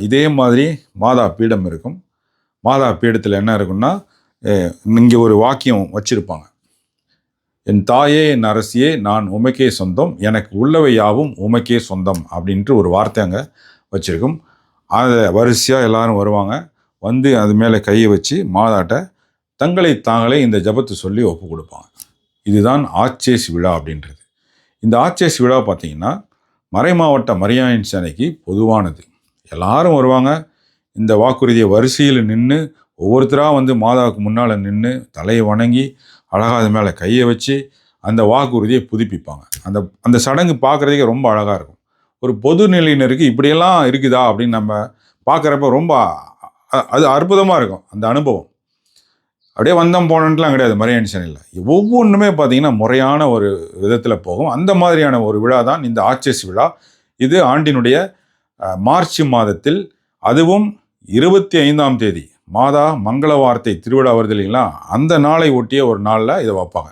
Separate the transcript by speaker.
Speaker 1: இதே மாதிரி மாதா பீடம் இருக்கும். மாதா பீடத்தில் என்ன இருக்குன்னா, இங்கே ஒரு வாக்கியம் வச்சிருப்பாங்க. என் தாயே, என் அரசியே, நான் உமக்கே சொந்தம், எனக்கு உள்ளவை யாவும் உமக்கே சொந்தம் அப்படின்ட்டு ஒரு வார்த்தை அங்கே வச்சிருக்கும். அதை வரிசையாக எல்லாரும் வருவாங்க. வந்து அது மேலே கையை வச்சு மாதாட்ட தங்களை தாங்களே இந்த ஜபத்தை சொல்லி ஒப்பு கொடுப்பாங்க. இதுதான் ஆச்சேசி விழா அப்படின்றது. இந்த ஆச்சேசி விழா பார்த்தீங்கன்னா மறைமாவட்ட மரியாயின் சேனைக்கு பொதுவானது. எல்லாரும் வருவாங்க. இந்த வாக்குறுதியை வரிசையில் நின்று ஒவ்வொருத்தராக வந்து மாதாவுக்கு முன்னால் நின்று தலையை வணங்கி அழகாக அது மேலே கையை வச்சு அந்த வாக்குறுதியை புதுப்பிப்பாங்க. அந்த சடங்கு பார்க்குறதுக்கே ரொம்ப அழகாக இருக்கும். ஒரு பொது நிலையினருக்கு இப்படியெல்லாம் இருக்குதா அப்படின்னு நம்ம பார்க்குறப்ப ரொம்ப அது அற்புதமாக இருக்கும் அந்த அனுபவம். அப்படியே வந்தம் போனன்ட்டுலாம் கிடையாது மரியாயின் சேனையில். ஒவ்வொன்றுமே பார்த்தீங்கன்னா முறையான ஒரு விதத்தில் போகும். அந்த மாதிரியான ஒரு விழா தான் இந்த ஆச்சேசி விழா. இது ஆண்டினுடைய மார்ச் மாதத்தில், அதுவும் 25ஆம் தேதி மாதா மங்கள வார்த்தை திருவிழா வருது இல்லைங்களா, அந்த நாளை ஒட்டிய ஒரு நாளில் இதை வைப்பாங்க.